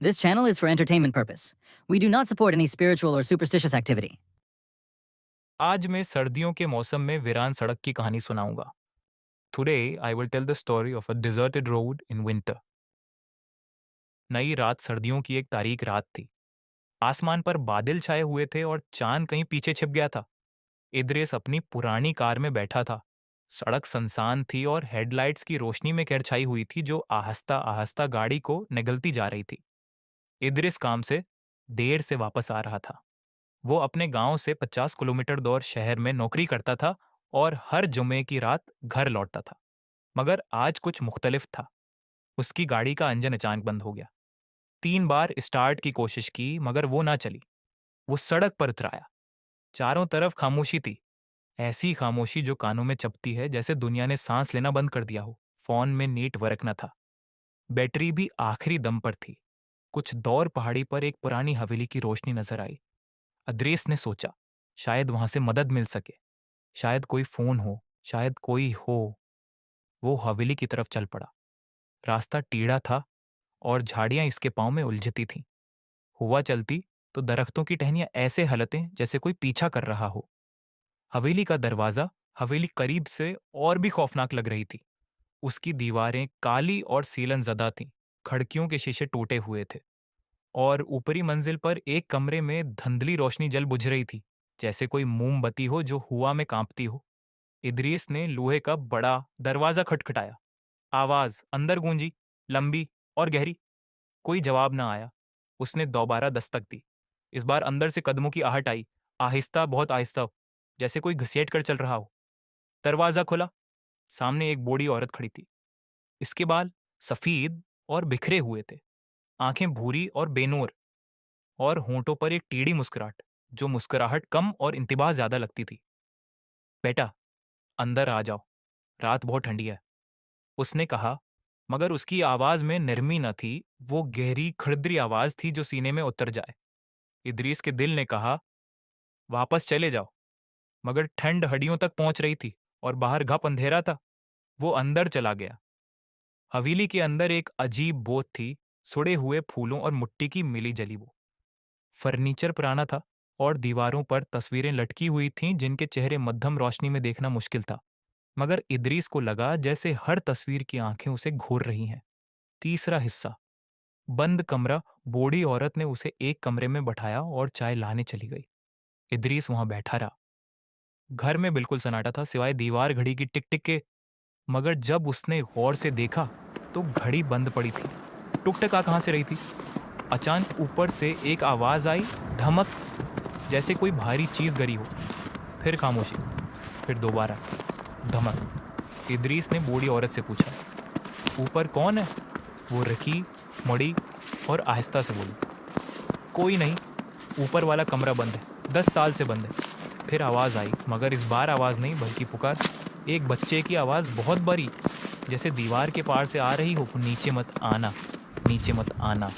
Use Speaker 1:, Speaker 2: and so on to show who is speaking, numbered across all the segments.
Speaker 1: This channel is for entertainment purpose. We do not support any spiritual or superstitious activity.
Speaker 2: आज मैं सर्दियों के मौसम में वीरान सड़क की कहानी सुनाऊंगा। Today I will tell the story of a deserted road in winter. नई रात, सर्दियों की एक तारीख रात थी। आसमान पर बादल छाए हुए थे और चांद कहीं पीछे छिप गया था। इद्रिस अपनी पुरानी कार में बैठा था। सड़क सुनसान थी और हेडलाइट्स की रोशनी में छाई हुई थी जो आहिस्ता आहिस्ता गाड़ी को निगलती जा रही थी। इद्रिस काम से देर से वापस आ रहा था। वो अपने गांव से 50 किलोमीटर दूर शहर में नौकरी करता था और हर जुमे की रात घर लौटता था। मगर आज कुछ मुख्तलिफ था। उसकी गाड़ी का इंजन अचानक बंद हो गया। 3 बार स्टार्ट की कोशिश की मगर वो ना चली। वो सड़क पर उतर आया। चारों तरफ खामोशी थी। ऐसी खामोशी जो कानों में चपती है, जैसे दुनिया ने सांस लेना बंद कर दिया हो। फोन में नेट वर्क न था। बैटरी भी आखिरी दम पर थी। कुछ दौर पहाड़ी पर एक पुरानी हवेली की रोशनी नजर आई। अद्रेस ने सोचा, शायद वहां से मदद मिल सके। शायद कोई फोन हो, शायद कोई हो। वो हवेली की तरफ चल पड़ा। रास्ता टेढ़ा था और झाड़ियां इसके पांव में उलझती थीं। हुआ चलती तो दरख्तों की टहनियां ऐसे हलते जैसे कोई पीछा कर रहा हो। हवेली का दरवाजा, हवेली करीब से और भी खौफनाक लग रही थी। उसकी दीवारें काली और सीलन ज़दा थीं। खिड़कियों के शीशे टूटे हुए थे और ऊपरी मंजिल पर एक कमरे में धुंधली रोशनी जल बुझ रही थी, जैसे कोई मोमबत्ती हो जो हुआ में कांपती हो। इदरीस ने लोहे का बड़ा दरवाजा खटखटाया। आवाज अंदर गूंजी, लंबी और गहरी। कोई जवाब ना आया। उसने दोबारा दस्तक दी। इस बार अंदर से कदमों की आहट आई। आहिस्ता, बहुत आहिस्ता, जैसे कोई घसीट कर चल रहा हो। दरवाजा खुला। सामने एक बूढ़ी औरत खड़ी थी। इसके बाल सफेद और बिखरे हुए थे। आंखें भूरी और बेनूर और होंठों पर एक टेढ़ी मुस्कुराहट, जो मुस्कुराहट कम और इंतबाह ज्यादा लगती थी। बेटा, अंदर आ जाओ, रात बहुत ठंडी है, उसने कहा। मगर उसकी आवाज में नरमी न थी। वो गहरी खड़दरी आवाज थी जो सीने में उतर जाए। इदरीस के दिल ने कहा, वापस चले जाओ। मगर ठंड हड्डियों तक पहुंच रही थी और बाहर घप अंधेरा था। वो अंदर चला गया। हवेली के अंदर एक अजीब बोध थी। सुड़े हुए फूलों और मिट्टी की मिली जली वो। फर्नीचर पुराना था और दीवारों पर तस्वीरें लटकी हुई थीं जिनके चेहरे मध्यम रोशनी में देखना मुश्किल था। मगर इदरीस को लगा जैसे हर तस्वीर की आंखें उसे घूर रही हैं। तीसरा हिस्सा, बंद कमरा। बूढ़ी औरत ने उसे एक कमरे में बैठाया और चाय लाने चली गई। इदरीस वहां बैठा रहा। घर में बिल्कुल सन्नाटा था, सिवाय दीवार घड़ी की टिक टिक के। मगर जब उसने गौर से देखा तो घड़ी बंद पड़ी थी। टुकटका कहां से रही थी? अचानक ऊपर से एक आवाज आई, धमक, जैसे कोई भारी चीज गिरी हो। फिर खामोशी। फिर दोबारा धमक। इदरीस ने बूढ़ी औरत से पूछा, ऊपर कौन है? वो रकी, मुड़ी और आहिस्ता से बोली, कोई नहीं, ऊपर वाला कमरा बंद है, 10 साल से बंद है। फिर आवाज आई, मगर इस बार आवाज नहीं बल्कि पुकार। एक बच्चे की आवाज, बहुत बारीक, जैसे दीवार के पार से आ रही हो, नीचे मत आना, नीचे मत आना।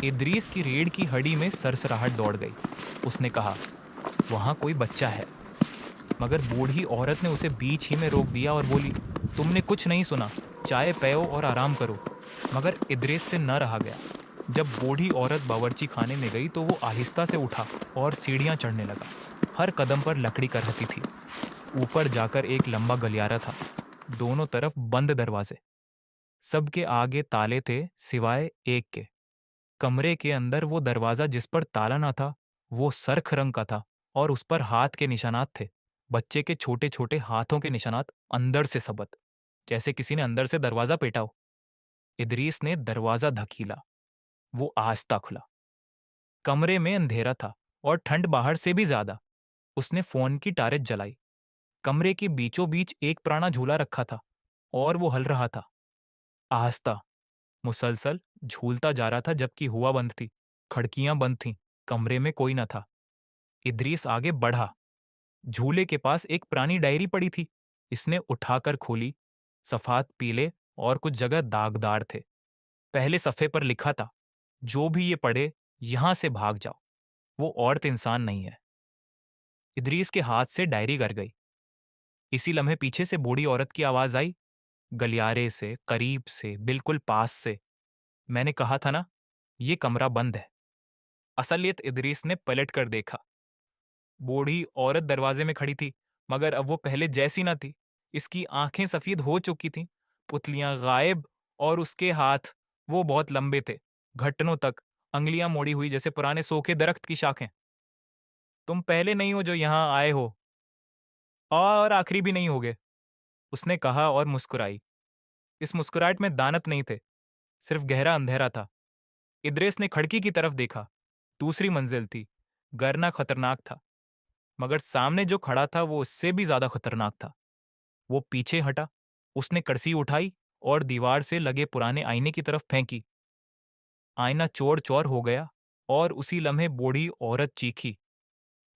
Speaker 2: इदरीस की रीढ़ की हड्डी में सरसराहट दौड़ गई। उसने कहा, वहां कोई बच्चा है। मगर बूढ़ी औरत ने उसे बीच ही में रोक दिया और बोली, तुमने कुछ नहीं सुना, चाय पियो और आराम करो। मगर इदरीस से न रहा गया। जब बूढ़ी औरत बावर्ची खाने में गई तो वो आहिस्ता से उठा और सीढ़ियां चढ़ने लगा। हर कदम पर लकड़ी करहती थी। ऊपर जाकर एक लंबा गलियारा था। दोनों तरफ बंद दरवाजे। सबके आगे ताले थे सिवाय एक के। कमरे के अंदर वो दरवाजा जिस पर ताला ना था, वो सरख रंग का था और उस पर हाथ के निशानात थे। बच्चे के छोटे छोटे हाथों के निशानात, अंदर से सबत, जैसे किसी ने अंदर से दरवाजा पेटा हो। इदरीस ने दरवाजा धकीला। वो आहिस्ता खुला। कमरे में अंधेरा था और ठंड बाहर से भी ज्यादा। उसने फोन की टार्च जलाई। कमरे के बीचों बीच एक पुराना झूला रखा था और वो हल रहा था। आहिस्ता, मुसलसल झूलता जा रहा था जबकि हुआ बंद थी। खिड़कियां बंद थीं। कमरे में कोई न था। इदरीस आगे बढ़ा। झूले के पास एक पुरानी डायरी पड़ी थी। इसने उठाकर खोली। सफात पीले और कुछ जगह दागदार थे। पहले सफ़े पर लिखा था, जो भी ये पढ़े, यहां से भाग जाओ, वो औरत इंसान नहीं है। इदरीस के हाथ से डायरी गिर गई। इसी लम्हे पीछे से बूढ़ी औरत की आवाज आई, गलियारे से, करीब से, बिल्कुल पास से। मैंने कहा था ना, ये कमरा बंद है। असलियत इदरीस ने पलट कर देखा। बूढ़ी औरत दरवाजे में खड़ी थी, मगर अब वो पहले जैसी न थी। इसकी आंखें सफेद हो चुकी थीं, पुतलियां गायब, और उसके हाथ, वो बहुत लंबे थे, घुटनों तक, अंगलियां मोड़ी हुई जैसे पुराने सूखे दरख्त की शाखें। तुम पहले नहीं हो जो यहाँ आए हो, और आखिरी भी नहीं होगे, उसने कहा और मुस्कुराई। इस मुस्कुराहट में दानत नहीं थे, सिर्फ गहरा अंधेरा था। इद्रिस ने खिड़की की तरफ देखा। दूसरी मंजिल थी। गिरना खतरनाक था, मगर सामने जो खड़ा था वो उससे भी ज्यादा खतरनाक था। वो पीछे हटा, उसने कड़सी उठाई और दीवार से लगे पुराने आईने की तरफ फेंकी। आईना चौड़ चौड़ हो गया, और उसी लम्हे बूढ़ी औरत चीखी।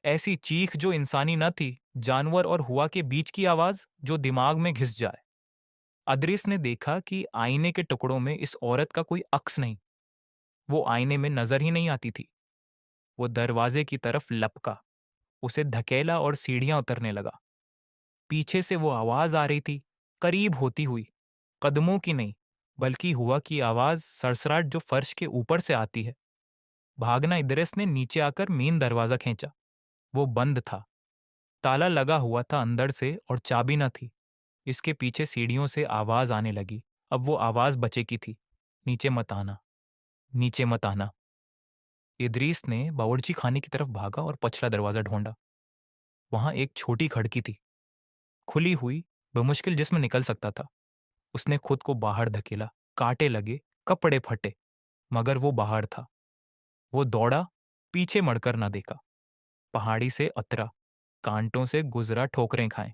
Speaker 2: ऐसी चीख जो इंसानी न थी, जानवर और हुआ के बीच की आवाज जो दिमाग में घिस जाए। अदरिस ने देखा कि आईने के टुकड़ों में इस औरत का कोई अक्स नहीं। वो आईने में नजर ही नहीं आती थी। वो दरवाजे की तरफ लपका, उसे धकेला और सीढ़ियां उतरने लगा। पीछे से वो आवाज आ रही थी, करीब होती हुई, कदमों की नहीं, बल्कि हुआ की आवाज, सरसराट जो फर्श के ऊपर से आती है। भागना इदरिस ने नीचे आकर मेन दरवाजा खींचा। वो बंद था, ताला लगा हुआ था अंदर से और चाबी न थी। इसके पीछे सीढ़ियों से आवाज आने लगी। अब वो आवाज बचे की थी, नीचे मत आना, नीचे मत आना। इदरीस ने बावर्ची खाने की तरफ भागा और पछला दरवाजा ढूंढा। वहां एक छोटी खिड़की थी, खुली हुई, बमुश्किल जिसमें निकल सकता था। उसने खुद को बाहर धकेला, कांटे लगे, कपड़े फटे, मगर वो बाहर था। वो दौड़ा, पीछे मुड़कर ना देखा। पहाड़ी से अतरा, कांटों से गुजरा, ठोकरें खाए।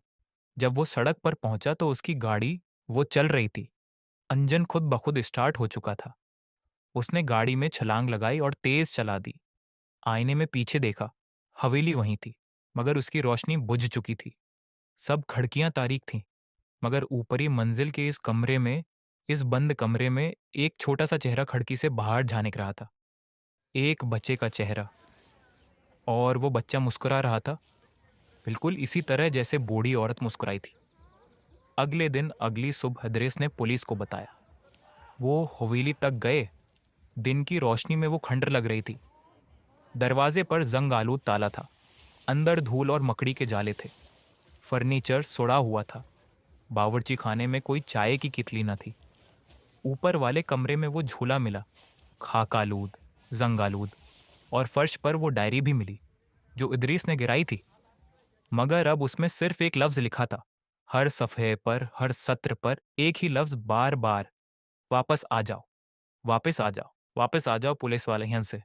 Speaker 2: जब वो सड़क पर पहुंचा तो उसकी गाड़ी, वो चल रही थी। इंजन खुद ब खुद स्टार्ट हो चुका था। उसने गाड़ी में छलांग लगाई और तेज चला दी। आईने में पीछे देखा, हवेली वहीं थी, मगर उसकी रोशनी बुझ चुकी थी। सब खिड़कियां तारीक थीं, मगर ऊपरी मंजिल के इस कमरे में, इस बंद कमरे में, एक छोटा सा चेहरा खिड़की से बाहर झांक रहा था। एक बच्चे का चेहरा, और वो बच्चा मुस्कुरा रहा था, बिल्कुल इसी तरह जैसे बूढ़ी औरत मुस्कुराई थी। अगले दिन अगली सुबह इदरीस ने पुलिस को बताया। वो हवेली तक गए। दिन की रोशनी में वो खंडर लग रही थी। दरवाजे पर जंग आलूद ताला था। अंदर धूल और मकड़ी के जाले थे। फर्नीचर सुड़ा हुआ था। बावर्ची खाने में कोई चाय की कितली न थी। ऊपर वाले कमरे में वो झूला मिला, खाकालूद, जंगालूद, और फर्श पर वो डायरी भी मिली जो इदरीस ने गिराई थी, मगर अब उसमें सिर्फ एक लफ्ज लिखा था। हर सफ़े पर, हर सत्र पर एक ही लफ्ज बार बार, वापस आ जाओ, वापस आ जाओ, वापस आ जाओ पुलिस वाले यहाँ से।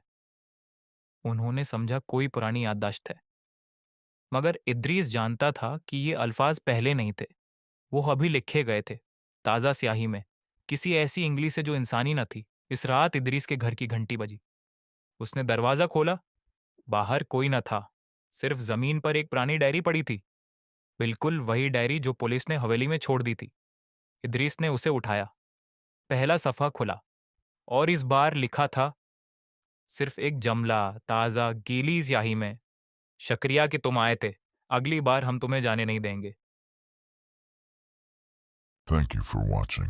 Speaker 2: उन्होंने समझा कोई पुरानी याददाश्त है, मगर इदरीस जानता था कि ये अल्फाज पहले नहीं थे। वो अभी लिखे गए थे, ताज़ा स्याही में, किसी ऐसी इंग्लिश से जो इंसानी न थी। इस रात इदरीस के घर की घंटी बजी। उसने दरवाज़ा खोला। बाहर कोई न था, सिर्फ ज़मीन पर एक पुरानी डायरी पड़ी थी, बिल्कुल वही डायरी जो पुलिस ने हवेली में छोड़ दी थी। इदरीस ने उसे उठाया। पहला सफ़ा खुला, और इस बार लिखा था, सिर्फ एक जमला, ताज़ा, गीली स्याही में, शुक्रिया कि तुम आए थे। अगली बार हम तुम्हें जाने नहीं देंगे।
Speaker 3: Thank you for watching.